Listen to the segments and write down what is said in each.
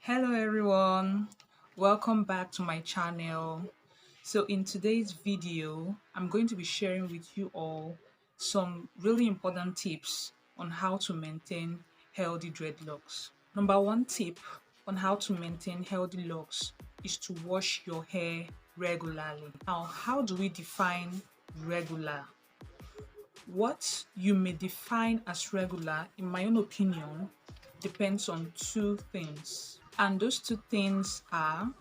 Hello everyone, welcome back to my channel. So in today's video, I'm going to be sharing with you all some really important tips on how to maintain healthy dreadlocks. Number one tip on how to maintain healthy locks is to wash your hair regularly. Now, how do we define regular? What you may define as regular, in my own opinion, depends on two things. And those two things are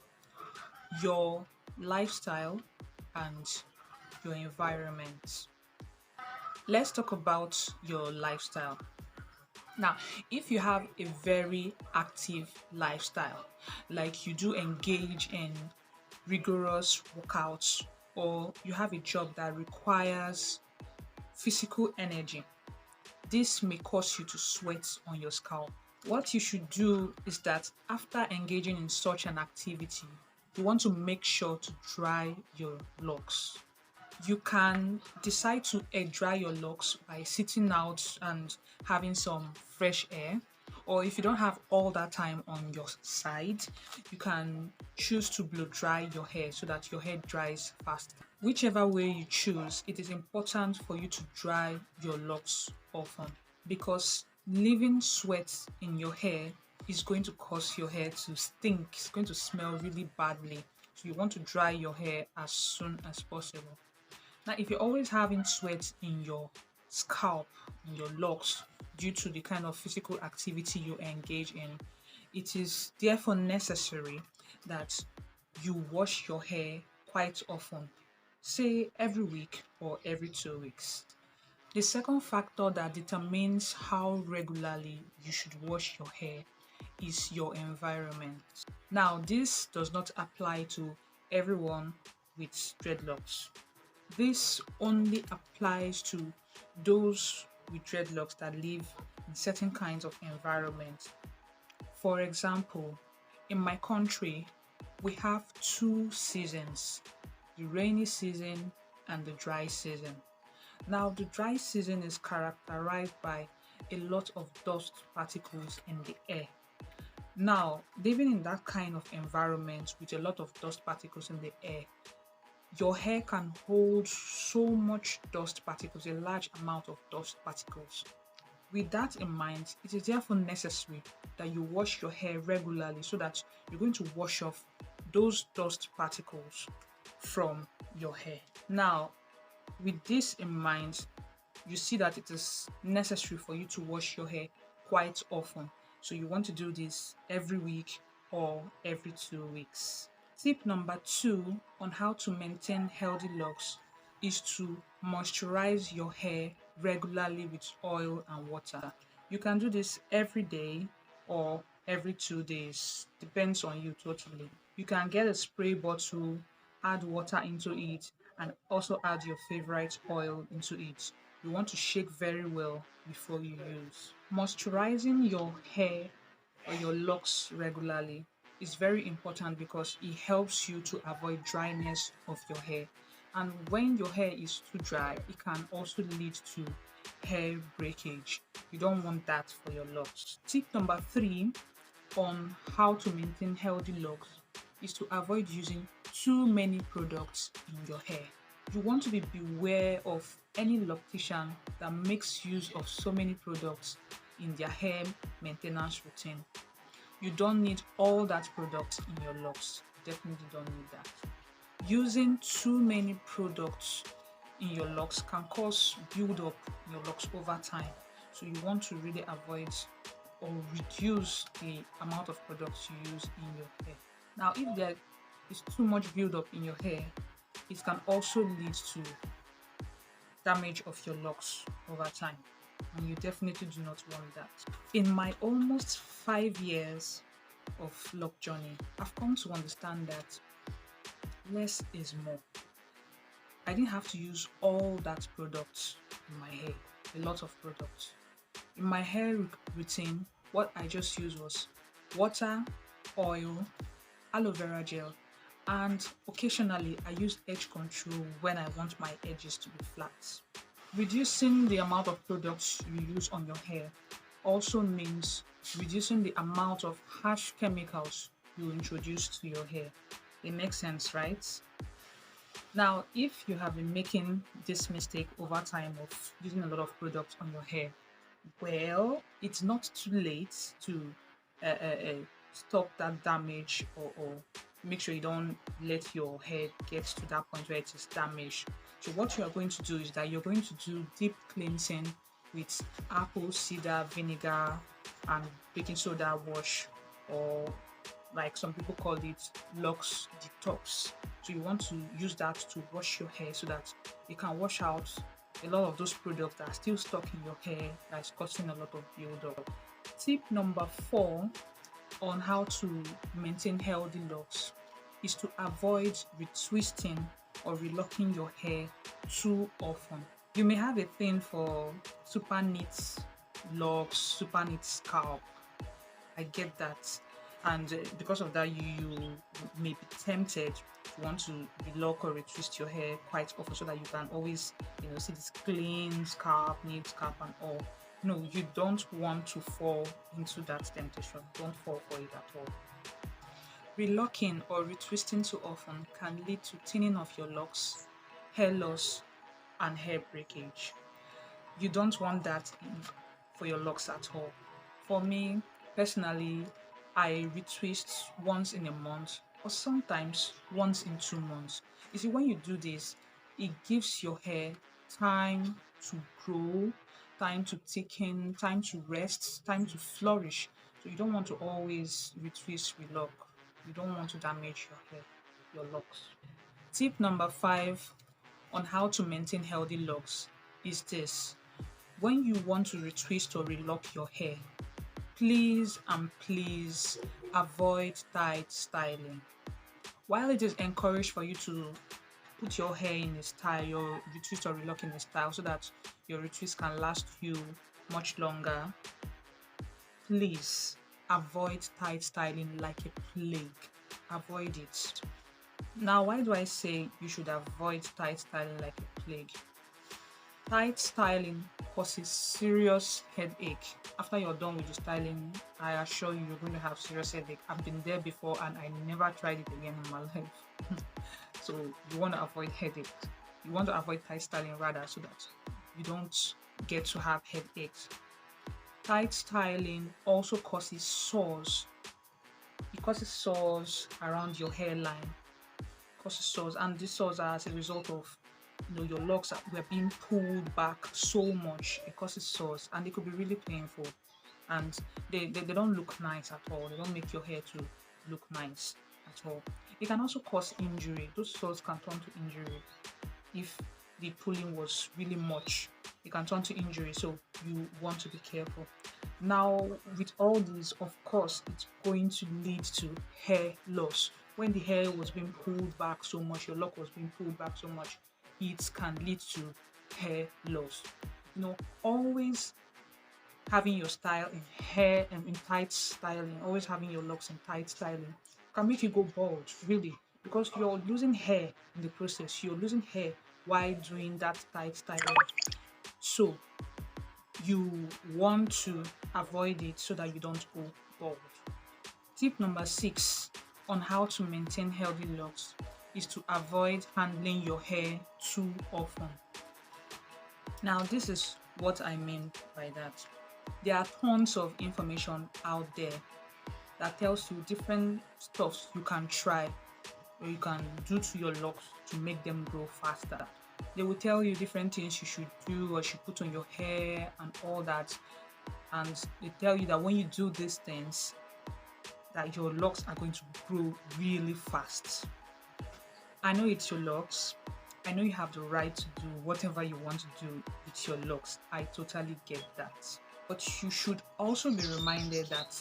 your lifestyle and your environment. Let's talk about your lifestyle. Now, if you have a very active lifestyle, like you do engage in rigorous workouts, or you have a job that requires physical energy, this may cause you to sweat on your scalp. What you should do is that after engaging in such an activity, you want to make sure to dry your locks. You can decide to air dry your locks by sitting out and having some fresh air. Or if you don't have all that time on your side, you can choose to blow dry your hair so that your hair dries fast. Whichever way you choose, it is important for you to dry your locks often because leaving sweat in your hair is going to cause your hair to stink. It's going to smell really badly. So you want to dry your hair as soon as possible. Now, if you're always having sweat in your scalp, in your locks, due to the kind of physical activity you engage in, it is therefore necessary that you wash your hair quite often, say every week or every 2 weeks. The second factor that determines how regularly you should wash your hair is your environment. Now, this does not apply to everyone with dreadlocks. This only applies to those with dreadlocks that live in certain kinds of environments. For example, in my country, we have two seasons, the rainy season and the dry season. Now, the dry season is characterized by a lot of dust particles in the air. Now, living in that kind of environment with a lot of dust particles in the air, your hair can hold so much dust particles, a large amount of dust particles. With that in mind, it is therefore necessary that you wash your hair regularly so that you're going to wash off those dust particles from your hair. Now, with this in mind, you see that it is necessary for you to wash your hair quite often. So you want to do this every week or every 2 weeks. Tip number two on how to maintain healthy locks is to moisturize your hair regularly with oil and water. You can do this every day or every 2 days, depends on you totally. You can get a spray bottle, add water into it, and also add your favorite oil into it. You want to shake very well before you use. Moisturizing your hair or your locks regularly is very important because it helps you to avoid dryness of your hair. And when your hair is too dry, it can also lead to hair breakage. You don't want that for your locks. Tip number three on how to maintain healthy locks is to avoid using too many products in your hair. You want to be beware of any loctician that makes use of so many products in their hair maintenance routine. You don't need all that product in your locks. You definitely don't need that. Using too many products in your locks can cause build up in your locks over time. So you want to really avoid or reduce the amount of products you use in your hair. Now, if there is too much build up in your hair, it can also lead to damage of your locks over time, and you definitely do not want that. In my almost 5 years of lock journey, I've come to understand that less is more. I didn't have to use all that product in my hair, a lot of products. In my hair routine, what I just used was water, oil, aloe vera gel, and occasionally I use edge control when I want my edges to be flat. Reducing the amount of products you use on your hair also means reducing the amount of harsh chemicals you introduce to your hair. It makes sense, right? Now, if you have been making this mistake over time of using a lot of products on your hair, well, it's not too late to stop that damage, or make sure you don't let your hair get to that point where it is damaged. So what you are going to do is that you're going to do deep cleansing with apple cider vinegar and baking soda wash, or like some people call it Locs detox. So you want to use that to wash your hair so that you can wash out a lot of those products that are still stuck in your hair that is causing a lot of build-up. Tip number 4 on how to maintain healthy locks is to avoid retwisting or relocking your hair too often. You may have a thing for super neat locks, super neat scalp. I get that. And because of that, you may be tempted to want to relock or retwist your hair quite often so that you can always, see this clean scalp, neat scalp and all. No, you don't want to fall into that temptation. Don't fall for it at all. Relocking or retwisting too often can lead to thinning of your locks, hair loss, and hair breakage. You don't want that for your locks at all. For me, personally, I retwist once in a month or sometimes once in 2 months. You see, when you do this, it gives your hair time to grow, time to thicken, time to rest, time to flourish. So you don't want to always retwist, relock. You don't want to damage your hair, your locks. Tip number 5 on how to maintain healthy locks is this. When you want to retwist or relock your hair, please and please avoid tight styling. While it is encouraged for you to put your hair in a style, your retwist or relock in a style so that your retwist can last you much longer, please avoid tight styling like a plague. Avoid it. Now, why do I say you should avoid tight styling like a plague? Tight styling causes serious headache. After you're done with the styling, I assure you, you're going to have serious headache. I've been there before and I never tried it again in my life. So you want to avoid headache. You want to avoid tight styling rather, so that you don't get to have headaches. Tight styling also causes sores. It causes sores around your hairline. Causes sores, and these sores are as a result of your locks were being pulled back so much. It causes sores and they could be really painful, and they don't look nice at all. They don't make your hair to look nice at all. It can also cause injury. Those sores can turn to injury if the pulling was really much. It can turn to injury, so you want to be careful. Now, with all this, of course, it's going to lead to hair loss. When the hair was being pulled back so much, your lock was being pulled back so much, it can lead to hair loss. Always having your style in hair and in tight styling, always having your locks in tight styling can make you go bald, really, because you're losing hair in the process. You're losing hair while doing that tight styling. So you want to avoid it so that you don't go bald. Tip number 6 on how to maintain healthy locks is to avoid handling your hair too often. Now, this is what I mean by that. There are tons of information out there that tells you different stuffs you can try or you can do to your locks to make them grow faster. They will tell you different things you should do or should put on your hair and all that. And they tell you that when you do these things, that your locks are going to grow really fast. I know it's your locks. I know you have the right to do whatever you want to do with your locks. I totally get that. But you should also be reminded that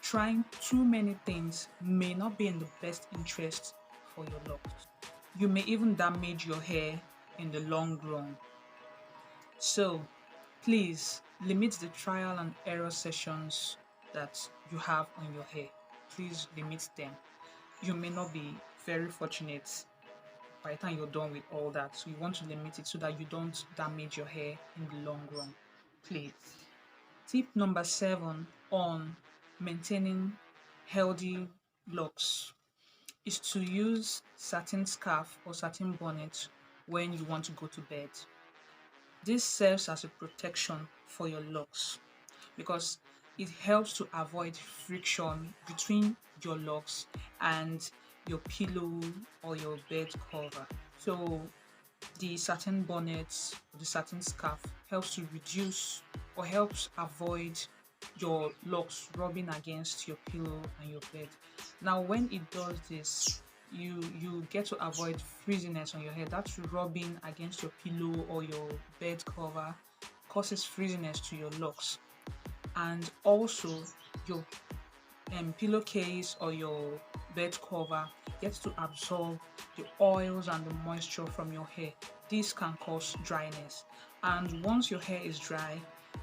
trying too many things may not be in the best interest for your locks. You may even damage your hair in the long run. So please limit the trial and error sessions that you have on your hair. Please limit them. You may not be very fortunate by the time you're done with all that, so you want to limit it so that you don't damage your hair in the long run. Please. Tip number 7 on maintaining healthy locks is to use satin scarf or satin bonnet when you want to go to bed. This serves as a protection for your locks because it helps to avoid friction between your locks and your pillow or your bed cover. So the satin bonnet, the satin scarf helps to reduce or helps avoid your locks rubbing against your pillow and your bed. Now, when it does this, you get to avoid frizziness on your head. That's rubbing against your pillow or your bed cover causes frizziness to your locks, and also your pillowcase or your bed cover gets to absorb the oils and the moisture from your hair. This can cause dryness, and once your hair is dry,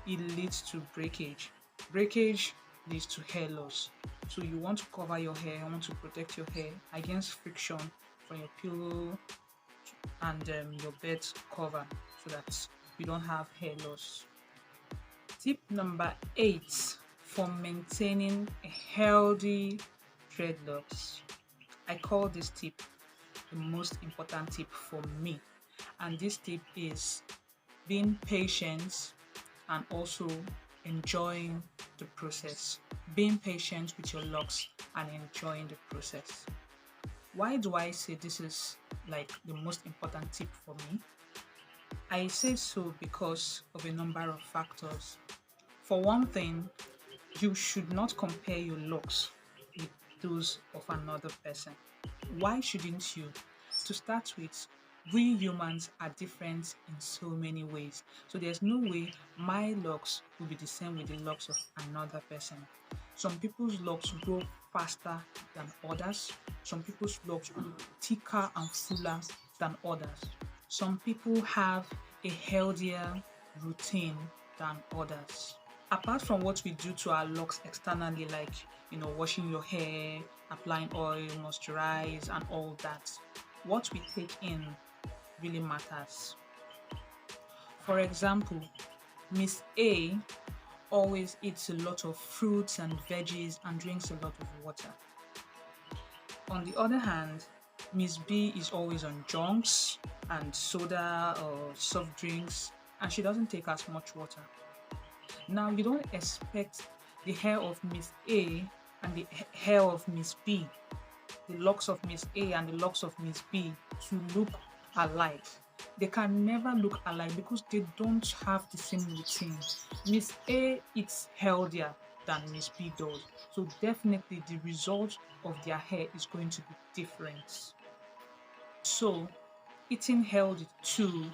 it leads to breakage. Breakage leads to hair loss. So you want to cover your hair, you want to protect your hair against friction from your pillow and your bed cover so that you don't have hair loss. Tip number 8 for maintaining a healthy dreadlocks. I call this tip the most important tip for me, and this tip is being patient and also enjoying the process. Being patient with your locks and enjoying the process. Why do I say this is like the most important tip for me? I say so because of a number of factors. For one thing, you should not compare your looks with those of another person. Why shouldn't you? To start with, we humans are different in so many ways. So there's no way my locks will be the same with the locks of another person. Some people's locks grow faster than others. Some people's locks grow thicker and fuller than others. Some people have a healthier routine than others. Apart from what we do to our locks externally, like washing your hair, applying oil, moisturize, and all that, what we take in really matters. For example, Miss A always eats a lot of fruits and veggies and drinks a lot of water. On the other hand, Miss B is always on junks and soda or soft drinks, and she doesn't take as much water. Now, you don't expect the hair of Miss A and the hair of Miss B, the locks of Miss A and the locks of Miss B to look alike. They can never look alike because they don't have the same routine. Miss A eats healthier than Miss B does. So definitely the result of their hair is going to be different. So eating healthy too,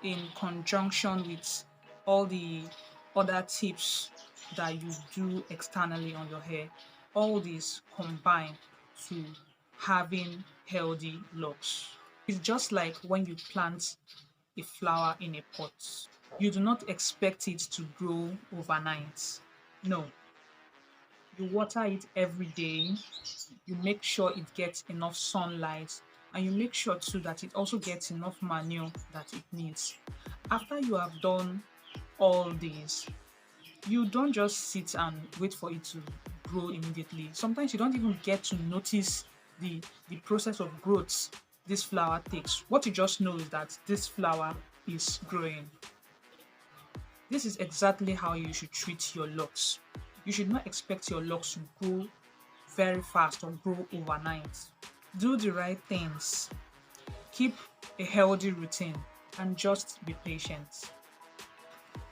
in conjunction with all the other tips that you do externally on your hair, all these combine to having healthy locks. It's just like when you plant a flower in a pot. You do not expect it to grow overnight. No. You water it every day, you make sure it gets enough sunlight, and you make sure too that it also gets enough manure that it needs. After you have done all these, you don't just sit and wait for it to grow immediately. Sometimes you don't even get to notice the process of growth this flower takes. What you just know is that this flower is growing. This is exactly how you should treat your locks. You should not expect your locks to grow very fast or grow overnight. Do the right things. Keep a healthy routine and just be patient.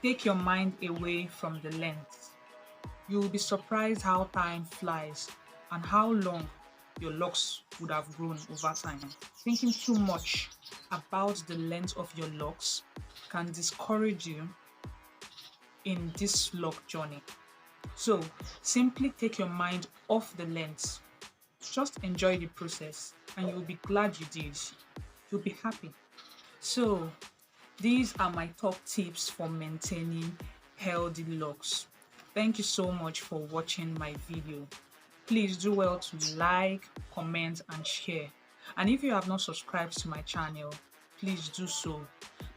Take your mind away from the length. You will be surprised how time flies and how long your locks would have grown over time. Thinking too much about the length of your locks can discourage you in this lock journey. So simply take your mind off the length. Just enjoy the process and you'll be glad you did. You'll be happy. So these are my top tips for maintaining healthy locks. Thank you so much for watching my video. Please do well to like, comment, and share. And if you have not subscribed to my channel, please do so.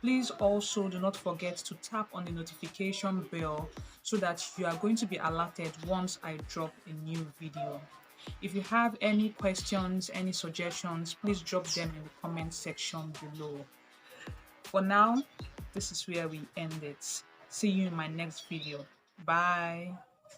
Please also do not forget to tap on the notification bell so that you are going to be alerted once I drop a new video. If you have any questions, any suggestions, please drop them in the comment section below. For now, this is where we end it. See you in my next video. Bye.